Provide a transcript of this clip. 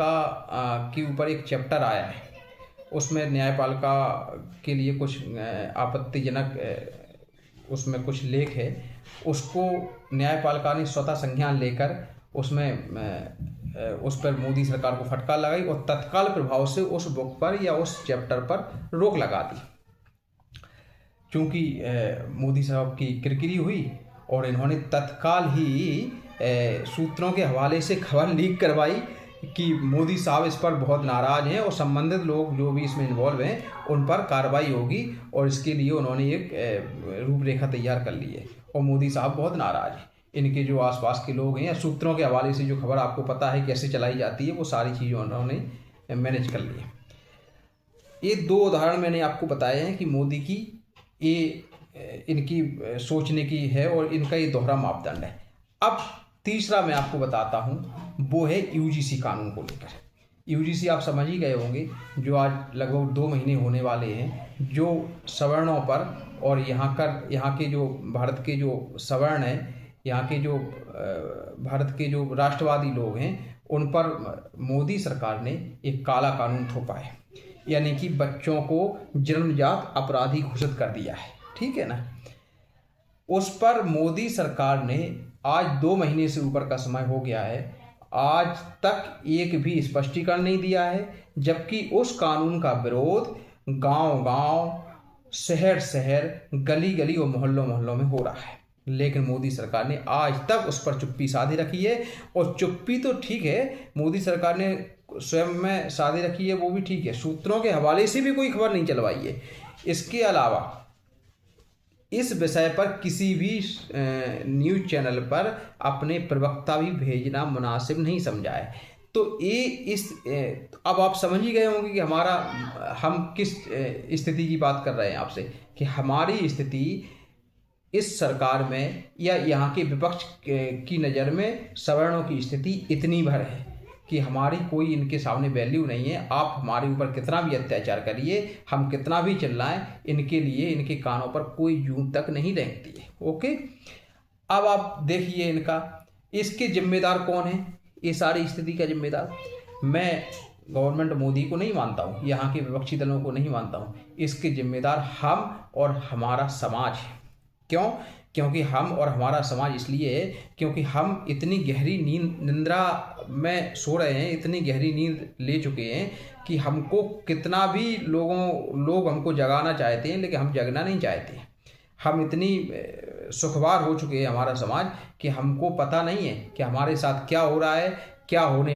के ऊपर एक चैप्टर आया है, उसमें न्यायपालिका के लिए कुछ आपत्तिजनक उसमें कुछ लेख है, उसको न्यायपालिका ने स्वतः संज्ञान लेकर उसमें उस पर मोदी सरकार को फटकार लगाई और तत्काल प्रभाव से उस बुक पर या उस चैप्टर पर रोक लगा दी। चूँकि मोदी साहब की किरकिरी हुई और इन्होंने तत्काल ही सूत्रों के हवाले से खबर लीक करवाई कि मोदी साहब इस पर बहुत नाराज़ हैं और संबंधित लोग जो भी इसमें इन्वॉल्व हैं उन पर कार्रवाई होगी, और इसके लिए उन्होंने एक रूपरेखा तैयार कर ली है और मोदी साहब बहुत नाराज़ हैं। इनके जो आसपास के लोग हैं या सूत्रों के हवाले से जो खबर आपको पता है कैसे चलाई जाती है, वो सारी चीज़ें उन्होंने मैनेज कर ली है। ये दो उदाहरण मैंने आपको बताए हैं कि मोदी की ये इनकी सोचने की है और इनका ये दोहरा मापदंड है। अब तीसरा मैं आपको बताता हूँ, वो है यूजीसी कानून को लेकर। यूजीसी आप समझ ही गए होंगे, जो आज लगभग 2 महीने होने वाले हैं, जो सवर्णों पर और यहाँ के जो भारत के जो सवर्ण हैं, यहाँ के जो भारत के जो राष्ट्रवादी लोग हैं, उन पर मोदी सरकार ने एक काला कानून थोपा है, यानी कि बच्चों को जन्मजात अपराधी घोषित कर दिया है। ठीक है ना। उस पर मोदी सरकार ने आज 2 महीने से ऊपर का समय हो गया है, आज तक एक भी स्पष्टीकरण नहीं दिया है, जबकि उस कानून का विरोध गांव-गांव, शहर-शहर, गली-गली और मोहल्लों-मोहल्लों में हो रहा है। लेकिन मोदी सरकार ने आज तक उस पर चुप्पी साधे रखी है, और चुप्पी तो ठीक है, मोदी सरकार ने स्वयं में साधे रखी है, वो भी ठीक है, सूत्रों के हवाले से भी कोई खबर नहीं चलवाई है। इसके अलावा इस विषय पर किसी भी न्यूज़ चैनल पर अपने प्रवक्ता भी भेजना मुनासिब नहीं समझा है। तो अब आप समझ ही गए होंगे कि हम किस स्थिति की बात कर रहे हैं आपसे, कि हमारी स्थिति इस सरकार में या यहाँ के विपक्ष की नज़र में सवर्णों की स्थिति इतनी भर है कि हमारी कोई इनके सामने वैल्यू नहीं है। आप हमारे ऊपर कितना भी अत्याचार करिए, हम कितना भी चिल्लाएं, इनके लिए इनके कानों पर कोई जूं तक नहीं रेंगती है। ओके, अब आप देखिए इसके जिम्मेदार कौन है, ये सारी स्थिति का जिम्मेदार। मैं गवर्नमेंट मोदी को नहीं मानता हूँ, यहाँ के विपक्षी दलों को नहीं मानता हूँ, इसके जिम्मेदार हम और हमारा समाज है। क्यों? क्योंकि हम और हमारा समाज इसलिए है क्योंकि हम इतनी गहरी निंद्रा में सो रहे हैं, इतनी गहरी नींद ले चुके हैं कि हमको कितना भी लोग हमको जगाना चाहते हैं, लेकिन हम जगना नहीं चाहते। हम इतनी सुखवार हो चुके हैं हमारा समाज कि हमको पता नहीं है कि हमारे साथ क्या हो रहा है, क्या होने